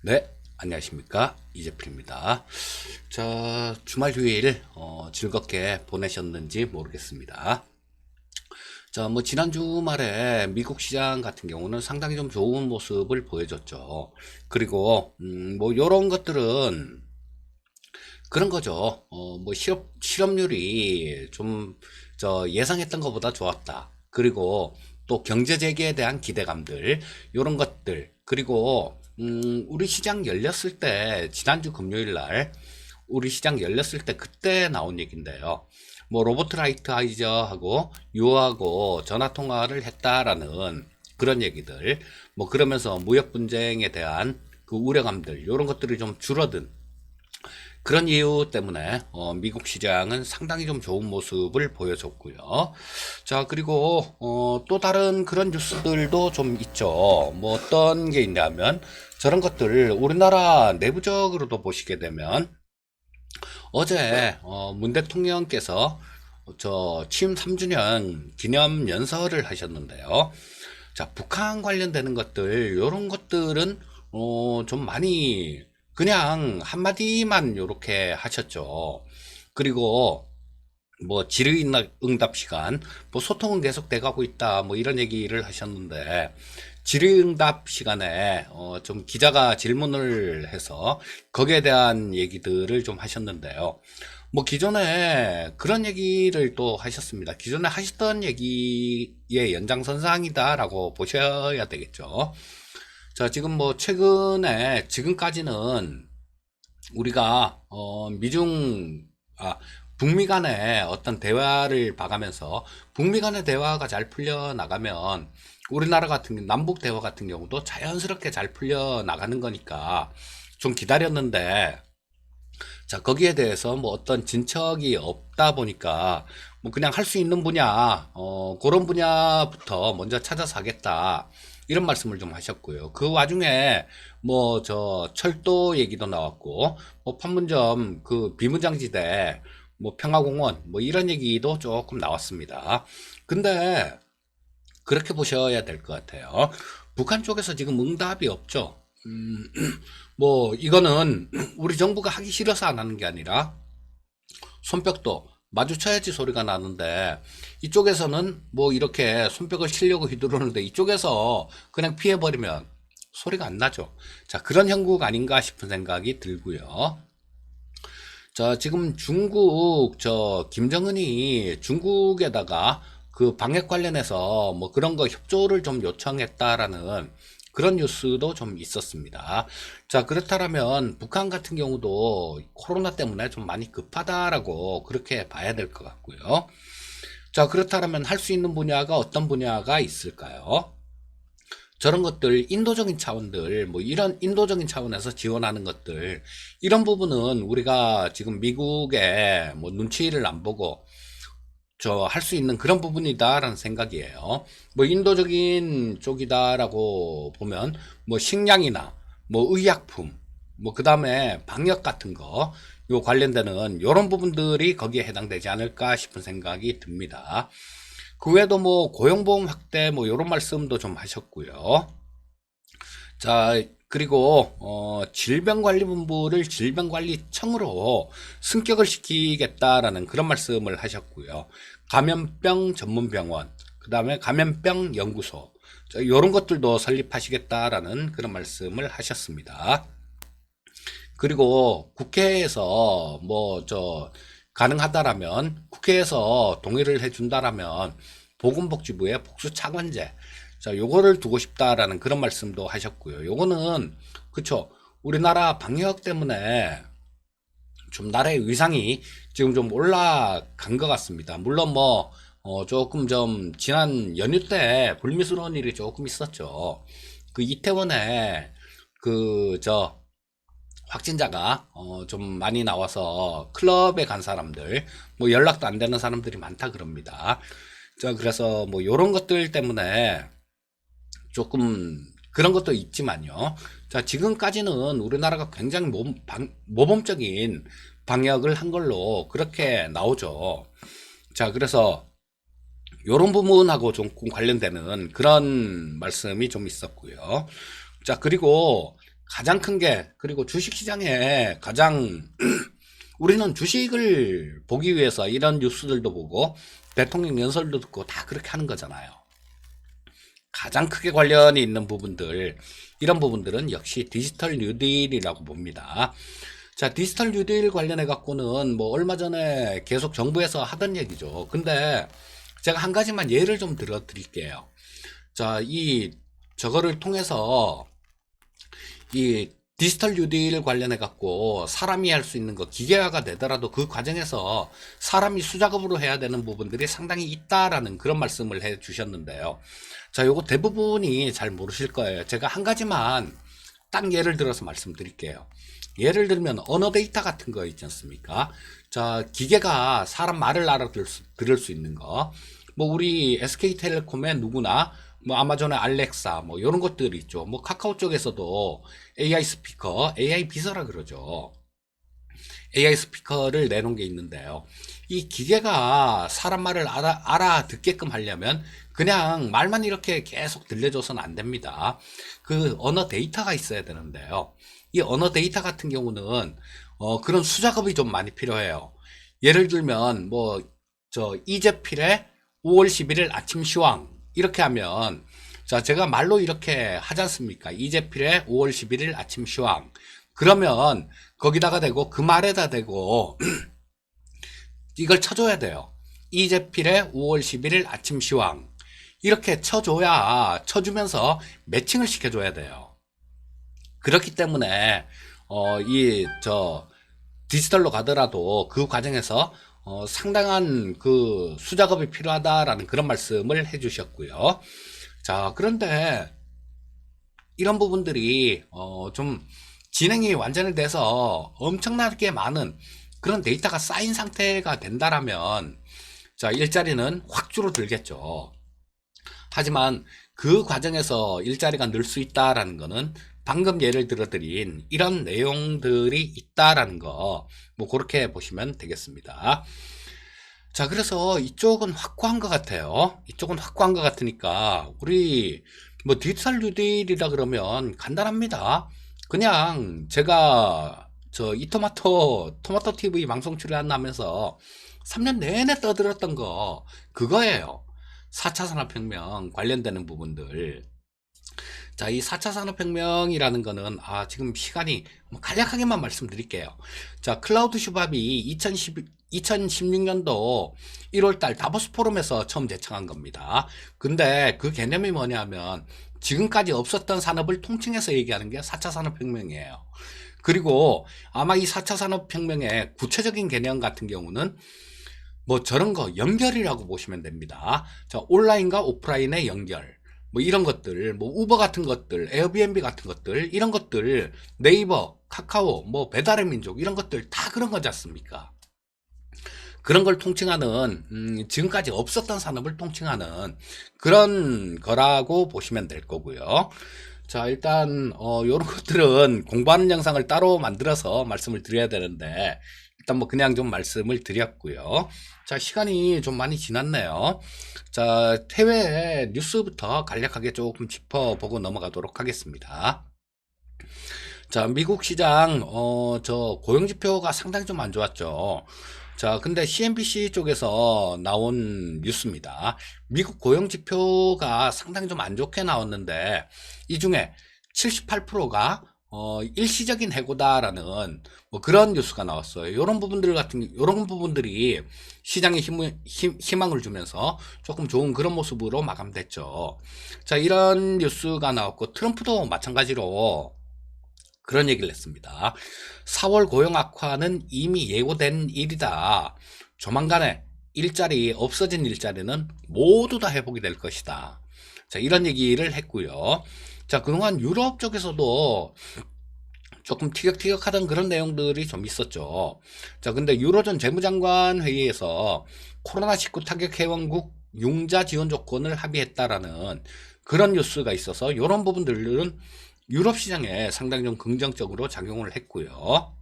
네, 안녕하십니까. 이재필입니다. 자, 주말 휴일 즐겁게 보내셨는지 모르겠습니다. 자, 뭐 지난 주말에 미국 시장 같은 경우는 상당히 좀 좋은 모습을 보여줬죠. 그리고 뭐 요런 것들은 그런 거죠. 뭐 실업률이 좀 예상했던 것보다 좋았다. 그리고 또 경제 재개에 대한 기대감들, 요런 것들. 그리고 우리 시장 열렸을 때 지난주 금요일 날 우리 시장 열렸을 때 그때 나온 얘기인데요. 뭐 로버트 라이트하이저하고 유하고 전화 통화를 했다라는 그런 얘기들. 뭐 그러면서 무역 분쟁에 대한 그 우려감들, 요런 것들이 좀 줄어든 그런 이유 때문에 미국 시장은 상당히 좀 좋은 모습을 보여줬고요. 자, 그리고 또 다른 그런 뉴스들도 좀 있죠. 뭐 어떤 게 있냐면 저런 것들 우리나라 내부적으로도 보시게 되면 어제 문 대통령께서 취임 3주년 기념 연설을 하셨는데요. 자, 북한 관련되는 것들, 요런 것들은, 좀 많이, 그냥 한마디만 요렇게 하셨죠. 그리고, 뭐, 질의응답 시간, 뭐, 소통은 계속 돼가고 있다, 뭐, 이런 얘기를 하셨는데, 질의응답 시간에, 좀 기자가 질문을 해서, 거기에 대한 얘기들을 좀 하셨는데요. 뭐 기존에 그런 얘기를 또 하셨습니다. 기존에 하셨던 얘기의 연장선상이다라고 보셔야 되겠죠. 자, 지금 뭐 최근에 지금까지는 우리가 북미 간의 어떤 대화를 봐가면서 북미 간의 대화가 잘 풀려 나가면 우리나라 같은 남북 대화 같은 경우도 자연스럽게 잘 풀려 나가는 거니까 좀 기다렸는데 자, 거기에 대해서 뭐 어떤 진척이 없다 보니까 뭐 그냥 할 수 있는 분야, 그런 분야부터 먼저 찾아서 하겠다. 이런 말씀을 좀 하셨고요. 그 와중에 뭐 철도 얘기도 나왔고, 뭐 판문점 그 비무장지대, 뭐 평화공원, 뭐 이런 얘기도 조금 나왔습니다. 근데 그렇게 보셔야 될 것 같아요. 북한 쪽에서 지금 응답이 없죠. 뭐 이거는 우리 정부가 하기 싫어서 안 하는 게 아니라 손뼉도 마주쳐야지 소리가 나는데 이쪽에서는 뭐 이렇게 손뼉을 치려고 휘두르는데 이쪽에서 그냥 피해버리면 소리가 안 나죠. 자, 그런 형국 아닌가 싶은 생각이 들고요. 자, 지금 중국, 김정은이 중국에다가 그 방역 관련해서 뭐 그런 거 협조를 좀 요청했다라는 그런 뉴스도 좀 있었습니다. 자, 그렇다면 북한 같은 경우도 코로나 때문에 좀 많이 급하다라고 그렇게 봐야 될 것 같고요. 자, 그렇다면 할 수 있는 분야가 어떤 분야가 있을까요? 저런 것들 인도적인 차원들 뭐 이런 인도적인 차원에서 지원하는 것들 이런 부분은 우리가 지금 미국의 뭐 눈치를 안 보고 할 수 있는 그런 부분이다라는 생각이에요. 뭐 인도적인 쪽이다라고 보면 뭐 식량이나 뭐 의약품 뭐 그다음에 방역 같은 거 요 관련되는 요런 부분들이 거기에 해당되지 않을까 싶은 생각이 듭니다. 그 외에도 뭐 고용보험 확대 뭐 요런 말씀도 좀 하셨고요. 자, 그리고 질병관리본부를 질병관리청으로 승격을 시키겠다라는 그런 말씀을 하셨고요. 감염병 전문병원, 그 다음에 감염병 연구소, 자, 이런 것들도 설립하시겠다라는 그런 말씀을 하셨습니다. 그리고 국회에서 가능하다라면 국회에서 동의를 해준다라면 보건복지부의 복수차관제 자 요거를 두고 싶다라는 그런 말씀도 하셨고요. 요거는 그쵸 우리나라 방역 때문에 좀 나라의 위상이 지금 좀 올라간 것 같습니다. 물론 뭐 조금 좀 지난 연휴 때 불미스러운 일이 조금 있었죠. 그 이태원에 그저 확진자가 좀 많이 나와서 클럽에 간 사람들 뭐 연락도 안 되는 사람들이 많다 그럽니다. 자 그래서 뭐 요런 것들 때문에 조금 그런 것도 있지만요. 자 지금까지는 우리나라가 굉장히 모범적인 방역을 한 걸로 그렇게 나오죠. 자 그래서 요런 부분하고 조금 관련되는 그런 말씀이 좀 있었고요. 자 그리고 가장 큰 게, 그리고 주식시장에 가장 우리는 주식을 보기 위해서 이런 뉴스들도 보고 대통령 연설도 듣고 다 그렇게 하는 거잖아요. 가장 크게 관련이 있는 부분들, 이런 부분들은 역시 디지털 뉴딜이라고 봅니다. 자, 디지털 뉴딜 관련해 갖고는 뭐 얼마 전에 계속 정부에서 하던 얘기죠. 근데 제가 한 가지만 예를 좀 들어 드릴게요. 자, 저거를 통해서 이 디지털 뉴딜 관련해 갖고 사람이 할 수 있는 거 기계화가 되더라도 그 과정에서 사람이 수작업으로 해야 되는 부분들이 상당히 있다라는 그런 말씀을 해 주셨는데요. 자, 요거 대부분이 잘 모르실 거예요. 제가 한 가지만 딱 예를 들어서 말씀드릴게요. 예를 들면 언어 데이터 같은 거 있지 않습니까? 자, 기계가 사람 말을 들을 수 있는 거. 뭐 우리 SK텔레콤의 누구나 뭐 아마존의 알렉사 뭐 이런 것들이 있죠. 뭐 카카오 쪽에서도 AI 스피커, AI 비서라 그러죠. AI 스피커를 내놓은 게 있는데요. 이 기계가 사람 말을 알아듣게끔 하려면 그냥 말만 이렇게 계속 들려줘서는 안 됩니다. 그 언어 데이터가 있어야 되는데요. 이 언어 데이터 같은 경우는 그런 수작업이 좀 많이 필요해요. 예를 들면 뭐 이재필의 5월 11일 아침 시황 이렇게 하면 자, 제가 말로 이렇게 하지 않습니까? 이재필의 5월 11일 아침 시황. 그러면 거기다가 대고 그 말에다 대고 이걸 쳐줘야 돼요. 이재필의 5월 11일 아침 시황. 이렇게 쳐주면서 매칭을 시켜줘야 돼요. 그렇기 때문에 디지털로 가더라도 그 과정에서 상당한 그 수작업이 필요하다라는 그런 말씀을 해주셨고요. 자, 그런데 이런 부분들이 좀 진행이 완전히 돼서 엄청나게 많은 그런 데이터가 쌓인 상태가 된다라면 자, 일자리는 확 줄어들겠죠. 하지만 그 과정에서 일자리가 늘 수 있다라는 거는 방금 예를 들어드린 이런 내용들이 있다라는 거, 뭐 그렇게 보시면 되겠습니다. 자, 그래서 이쪽은 확고한 것 같아요. 이쪽은 확고한 것 같으니까 우리 뭐 디지털 뉴딜이라 그러면 간단합니다. 그냥 제가 토마토 TV 방송 출연하면서 3년 내내 떠들었던 거 그거예요. 4차 산업혁명 관련되는 부분들. 자, 이 4차 산업혁명이라는 거는, 지금 시간이 간략하게만 말씀드릴게요. 자, 클라우드 슈밥이 2016년도 1월달 다보스 포럼에서 처음 제청한 겁니다. 근데 그 개념이 뭐냐면, 지금까지 없었던 산업을 통칭해서 얘기하는 게 4차 산업혁명이에요. 그리고 아마 이 4차 산업혁명의 구체적인 개념 같은 경우는 뭐 저런 거 연결이라고 보시면 됩니다. 자, 온라인과 오프라인의 연결. 뭐 이런 것들, 뭐 우버 같은 것들, 에어비앤비 같은 것들, 이런 것들, 네이버, 카카오, 뭐 배달의 민족 이런 것들 다 그런 거지 않습니까? 그런 걸 통칭하는 지금까지 없었던 산업을 통칭하는 그런 거라고 보시면 될 거고요. 자, 일단 요런 것들은 공부하는 영상을 따로 만들어서 말씀을 드려야 되는데 일단 뭐 그냥 좀 말씀을 드렸고요. 자, 시간이 좀 많이 지났네요. 자, 해외 뉴스부터 간략하게 조금 짚어보고 넘어가도록 하겠습니다. 자, 미국 시장 고용지표가 상당히 좀 안 좋았죠. 자, 근데 CNBC 쪽에서 나온 뉴스입니다. 미국 고용지표가 상당히 좀 안 좋게 나왔는데 이 중에 78%가 일시적인 해고다라는 뭐 그런 뉴스가 나왔어요. 이런 부분들이 시장에 희망을 주면서 조금 좋은 그런 모습으로 마감됐죠. 자, 이런 뉴스가 나왔고 트럼프도 마찬가지로 그런 얘기를 했습니다. 4월 고용 악화는 이미 예고된 일이다. 조만간에 없어진 일자리는 모두 다 회복이 될 것이다. 자, 이런 얘기를 했고요. 자, 그동안 유럽 쪽에서도 조금 티격태격하던 그런 내용들이 좀 있었죠. 자, 근데 유로존 재무장관 회의에서 코로나19 타격 회원국 융자 지원 조건을 합의했다라는 그런 뉴스가 있어서 이런 부분들은 유럽 시장에 상당히 좀 긍정적으로 작용을 했고요.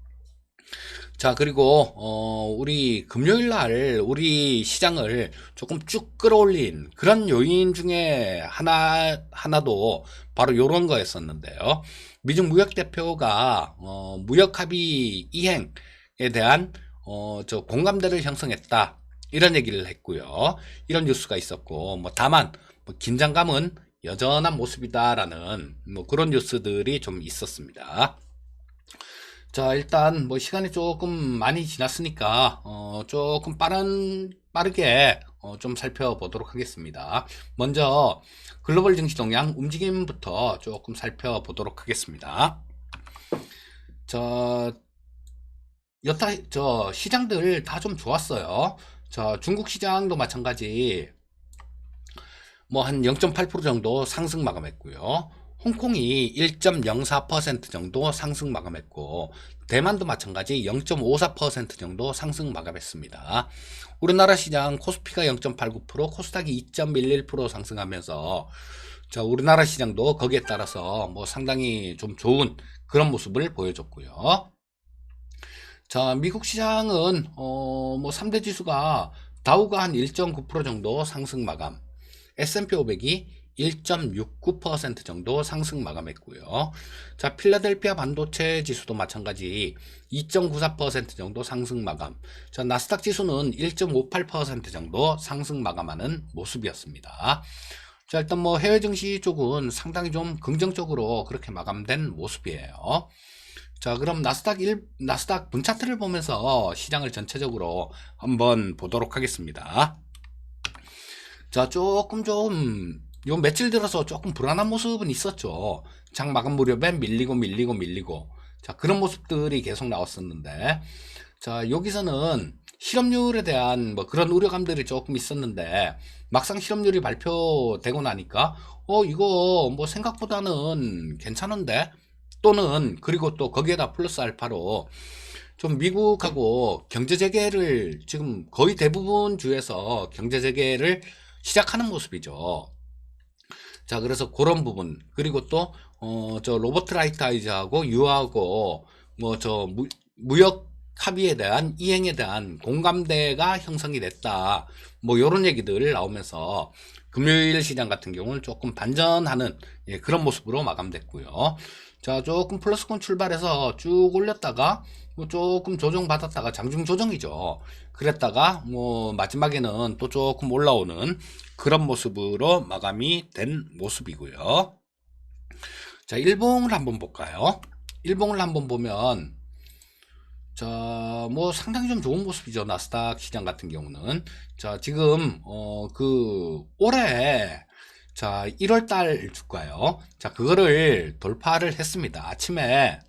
자, 그리고 우리 금요일 날 우리 시장을 조금 쭉 끌어올린 그런 요인 중에 하나도 바로 요런 거였었는데요. 미중 무역 대표가 무역 합의 이행에 대한 저 공감대를 형성했다. 이런 얘기를 했고요. 이런 뉴스가 있었고, 뭐 다만 뭐 긴장감은 여전한 모습이다라는 뭐 그런 뉴스들이 좀 있었습니다. 자, 일단 뭐 시간이 조금 많이 지났으니까 조금 빠르게 좀 살펴보도록 하겠습니다. 먼저 글로벌 증시 동향 움직임부터 조금 살펴보도록 하겠습니다. 저 저 시장들 다 좀 좋았어요. 저 중국 시장도 마찬가지 뭐 한 0.8% 정도 상승 마감했고요. 홍콩이 1.04% 정도 상승 마감했고, 대만도 마찬가지 0.54% 정도 상승 마감했습니다. 우리나라 시장 코스피가 0.89%, 코스닥이 2.11% 상승하면서 자, 우리나라 시장도 거기에 따라서 뭐 상당히 좀 좋은 그런 모습을 보여줬고요. 자, 미국 시장은 뭐 3대 지수가 다우가 한 1.9% 정도 상승 마감, S&P 500이 1.69% 정도 상승 마감했고요. 자, 필라델피아 반도체 지수도 마찬가지 2.94% 정도 상승 마감. 자, 나스닥 지수는 1.58% 정도 상승 마감하는 모습이었습니다. 자, 일단 뭐 해외 증시 쪽은 상당히 좀 긍정적으로 그렇게 마감된 모습이에요. 자, 그럼 나스닥 분차트를 보면서 시장을 전체적으로 한번 보도록 하겠습니다. 자, 조금 요 며칠 들어서 조금 불안한 모습은 있었죠. 장 마감 무렵에 밀리고. 자, 그런 모습들이 계속 나왔었는데, 자, 여기서는 실업률에 대한 뭐 그런 우려감들이 조금 있었는데, 막상 실업률이 발표되고 나니까, 이거 뭐 생각보다는 괜찮은데? 또는, 그리고 또 거기에다 플러스 알파로, 좀 미국하고 경제 재개를 지금 거의 대부분 주에서 경제 재개를 시작하는 모습이죠. 자, 그래서 그런 부분. 그리고 또, 저 로버트 라이트아이즈하고 유하고 뭐 저 무역 합의에 대한 이행에 대한 공감대가 형성이 됐다. 뭐 요런 얘기들 나오면서 금요일 시장 같은 경우는 조금 반전하는 예, 그런 모습으로 마감됐고요. 자, 조금 플러스권 출발해서 쭉 올렸다가 뭐 조금 조정받았다가 장중 조정이죠. 그랬다가 뭐 마지막에는 또 조금 올라오는 그런 모습으로 마감이 된 모습이고요. 자, 일봉을 한번 볼까요? 일봉을 한번 보면 자, 뭐 상당히 좀 좋은 모습이죠. 나스닥 시장 같은 경우는. 자, 지금 올해 자, 1월 달 주가요. 자, 그거를 돌파를 했습니다. 아침에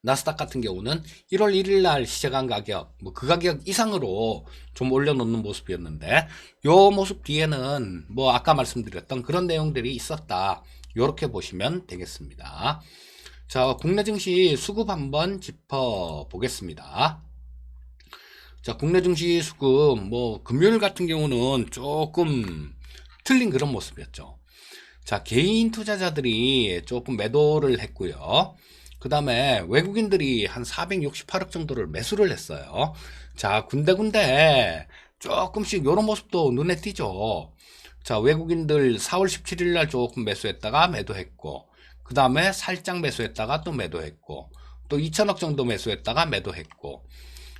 나스닥 같은 경우는 1월 1일 날 시작한 가격, 뭐 그 가격 이상으로 좀 올려놓는 모습이었는데, 요 모습 뒤에는 뭐 아까 말씀드렸던 그런 내용들이 있었다. 요렇게 보시면 되겠습니다. 자, 국내 증시 수급 한번 짚어 보겠습니다. 자, 국내 증시 수급, 뭐, 금요일 같은 경우는 조금 틀린 그런 모습이었죠. 자, 개인 투자자들이 조금 매도를 했고요. 그 다음에 외국인들이 한 468억 정도를 매수를 했어요. 자, 군데군데 조금씩 이런 모습도 눈에 띄죠. 자, 외국인들 4월 17일 날 조금 매수했다가 매도했고, 그 다음에 살짝 매수했다가 또 매도했고, 또 2천억 정도 매수했다가 매도했고,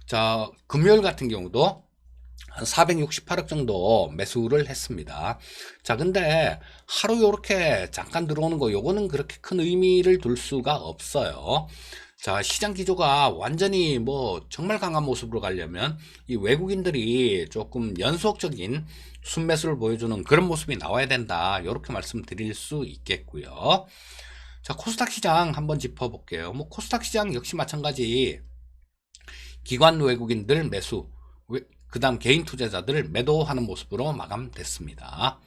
자, 금요일 같은 경우도 한 468억 정도 매수를 했습니다. 자, 근데 하루 요렇게 잠깐 들어오는 거 요거는 그렇게 큰 의미를 둘 수가 없어요. 자, 시장 기조가 완전히 뭐 정말 강한 모습으로 가려면 이 외국인들이 조금 연속적인 순매수를 보여주는 그런 모습이 나와야 된다. 요렇게 말씀드릴 수 있겠고요. 자, 코스닥 시장 한번 짚어볼게요. 뭐 코스닥 시장 역시 마찬가지 기관 외국인들 매수, 그 다음 개인 투자자들 매도하는 모습으로 마감됐습니다.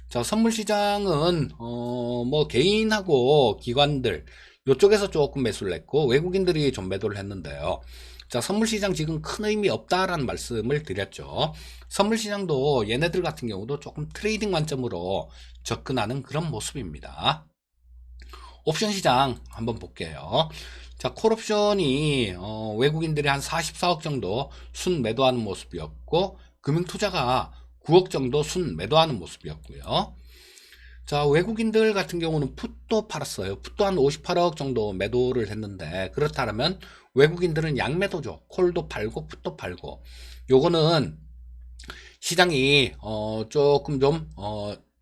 자, 선물 시장은 뭐 개인하고 기관들 이쪽에서 조금 매수를 했고 외국인들이 좀 매도를 했는데요. 자, 선물 시장 지금 큰 의미 없다라는 말씀을 드렸죠. 선물 시장도 얘네들 같은 경우도 조금 트레이딩 관점으로 접근하는 그런 모습입니다. 옵션 시장 한번 볼게요. 자, 콜옵션이 외국인들이 한 44억 정도 순 매도하는 모습이었고, 금융투자가 9억 정도 순 매도하는 모습이었고요. 자, 외국인들 같은 경우는 풋도 팔았어요. 풋도 한 58억 정도 매도를 했는데, 그렇다면 외국인들은 양매도죠. 콜도 팔고 풋도 팔고. 요거는 시장이 조금 좀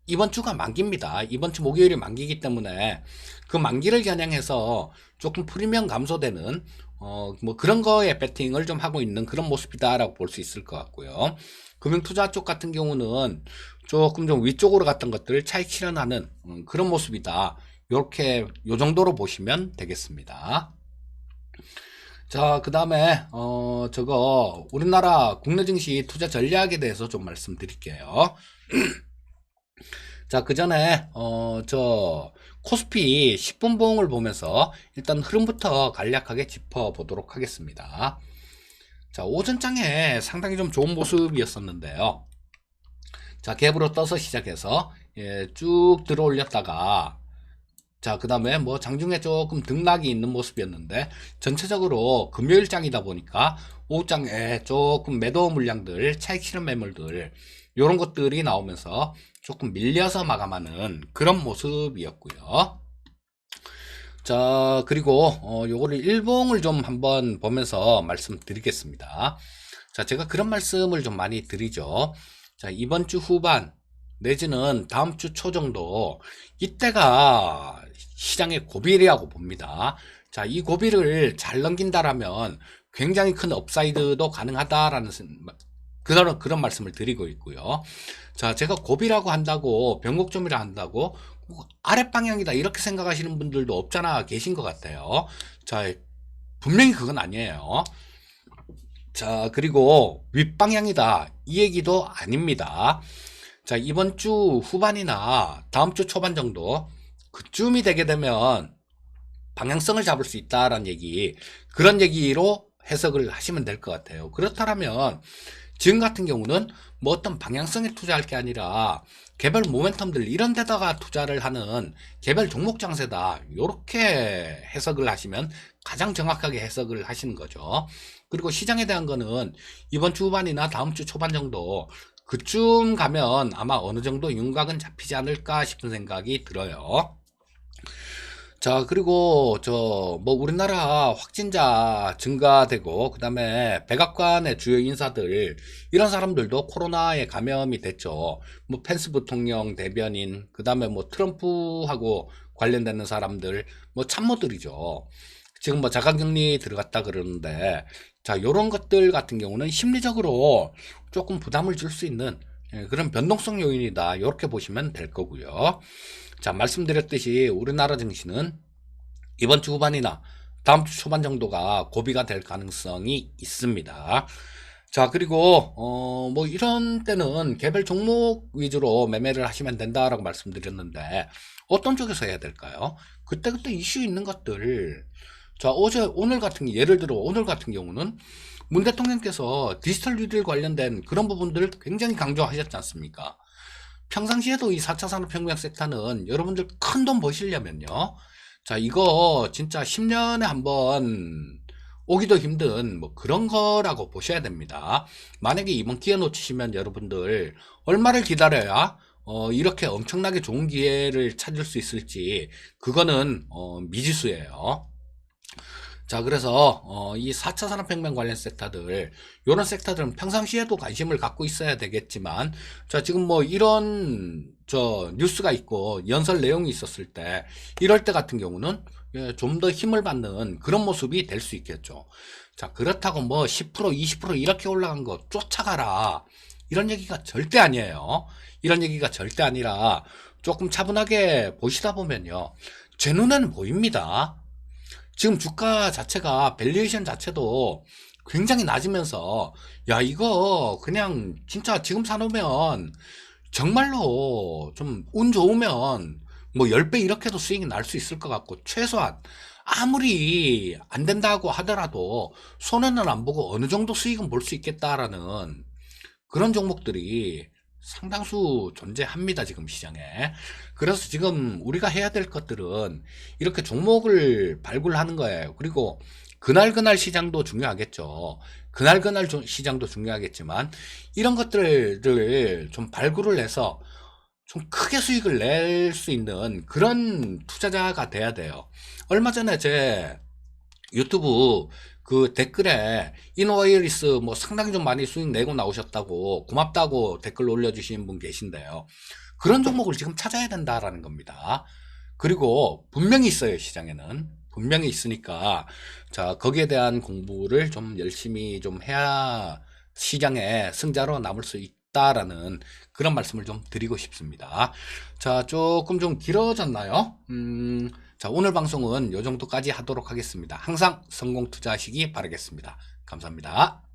이번 주가 만기입니다. 이번 주 목요일이 만기이기 때문에 그 만기를 겨냥해서 조금 프리미엄 감소되는 뭐 그런 거에 배팅을 좀 하고 있는 그런 모습이다라고 볼 수 있을 것 같고요. 금융투자 쪽 같은 경우는 조금 좀 위쪽으로 갔던 것들을 차익 실현하는 그런 모습이다. 요렇게 요 정도로 보시면 되겠습니다. 자, 그 다음에 저거 우리나라 국내 증시 투자 전략에 대해서 좀 말씀드릴게요. 자, 그 전에 저 코스피 10분 봉을 보면서 일단 흐름부터 간략하게 짚어보도록 하겠습니다. 자, 오전장에 상당히 좀 좋은 모습이었었는데요. 자, 갭으로 떠서 시작해서 쭉 들어 올렸다가, 자, 그 다음에 뭐 장중에 조금 등락이 있는 모습이었는데, 전체적으로 금요일장이다 보니까 오후장에 조금 매도 물량들, 차익 실현 매물들 요런 것들이 나오면서 조금 밀려서 마감하는 그런 모습이었고요. 자, 그리고 요거를 일봉을 좀 한번 보면서 말씀드리겠습니다. 자, 제가 그런 말씀을 좀 많이 드리죠. 자, 이번 주 후반 내지는 다음 주 초 정도, 이때가 시장의 고비라고 봅니다. 자, 이 고비를 잘 넘긴다라면 굉장히 큰 업사이드도 가능하다라는 그런 말씀을 드리고 있고요. 자, 제가 고비라고 한다고, 변곡점이라 한다고 아랫방향이다 이렇게 생각하시는 분들도 없잖아 계신 것 같아요. 자, 분명히 그건 아니에요. 자, 그리고 윗방향이다 이 얘기도 아닙니다. 자, 이번 주 후반이나 다음 주 초반 정도 그쯤이 되게 되면 방향성을 잡을 수 있다라는 얘기, 그런 얘기로 해석을 하시면 될 것 같아요. 그렇다면 지금 같은 경우는 뭐 어떤 방향성에 투자할 게 아니라 개별 모멘텀들 이런 데다가 투자를 하는 개별 종목 장세다, 이렇게 해석을 하시면 가장 정확하게 해석을 하시는 거죠. 그리고 시장에 대한 거는 이번 주 후반이나 다음 주 초반 정도 그쯤 가면 아마 어느 정도 윤곽은 잡히지 않을까 싶은 생각이 들어요. 자, 그리고 뭐 우리나라 확진자 증가되고 그다음에 백악관의 주요 인사들 이런 사람들도 코로나에 감염이 됐죠. 뭐 펜스 부통령 대변인, 그다음에 뭐 트럼프하고 관련되는 사람들, 뭐 참모들이죠. 지금 뭐 자가격리 들어갔다 그러는데, 자, 요런 것들 같은 경우는 심리적으로 조금 부담을 줄 수 있는 그런 변동성 요인이다, 이렇게 보시면 될 거고요. 자, 말씀드렸듯이 우리나라 증시는 이번 주 후반이나 다음 주 초반 정도가 고비가 될 가능성이 있습니다. 자, 그리고 뭐 이런 때는 개별 종목 위주로 매매를 하시면 된다라고 말씀드렸는데, 어떤 쪽에서 해야 될까요? 그때그때 이슈 있는 것들. 자, 오늘 같은 예를 들어 오늘 같은 경우는 문 대통령께서 디지털 뉴딜 관련된 그런 부분들을 굉장히 강조하셨지 않습니까? 평상시에도 이 4차 산업혁명 섹터는 여러분들 큰 돈 버시려면요, 자, 이거 진짜 10년에 한번 오기도 힘든 뭐 그런 거라고 보셔야 됩니다. 만약에 이번 기회 놓치시면 여러분들 얼마를 기다려야 이렇게 엄청나게 좋은 기회를 찾을 수 있을지, 그거는 미지수예요. 자, 그래서 이 4차 산업혁명 관련 섹터들, 이런 섹터들은 평상시에도 관심을 갖고 있어야 되겠지만, 자, 지금 뭐 이런 뉴스가 있고 연설 내용이 있었을 때, 이럴 때 같은 경우는 좀 더 힘을 받는 그런 모습이 될 수 있겠죠. 자, 그렇다고 뭐 10% 20% 이렇게 올라간 거 쫓아가라, 이런 얘기가 절대 아니에요. 이런 얘기가 절대 아니라 조금 차분하게 보시다 보면요, 제 눈에는 보입니다. 지금 주가 자체가, 밸류에이션 자체도 굉장히 낮으면서, 야, 이거 그냥 진짜 지금 사놓으면 정말로 좀 운 좋으면 뭐 10배 이렇게도 수익이 날 수 있을 것 같고, 최소한 아무리 안 된다고 하더라도 손해는 안 보고 어느 정도 수익은 볼 수 있겠다라는 그런 종목들이 상당수 존재합니다, 지금 시장에. 그래서 지금 우리가 해야 될 것들은 이렇게 종목을 발굴하는 거예요. 그리고 그날 시장도 중요하겠죠. 그날 시장도 중요하겠지만 이런 것들을 좀 발굴을 해서 좀 크게 수익을 낼 수 있는 그런 투자자가 돼야 돼요. 얼마 전에 제 유튜브 그 댓글에 이노와이리스 뭐 상당히 좀 많이 수익 내고 나오셨다고 고맙다고 댓글 올려주시는 분 계신데요. 그런 종목을 지금 찾아야 된다라는 겁니다. 그리고 분명히 있어요, 시장에는. 분명히 있으니까 자, 거기에 대한 공부를 좀 열심히 좀 해야 시장에 승자로 남을 수 있다라는 그런 말씀을 좀 드리고 싶습니다. 자, 조금 좀 길어졌나요? 자, 오늘 방송은 요 정도까지 하도록 하겠습니다. 항상 성공 투자하시기 바라겠습니다. 감사합니다.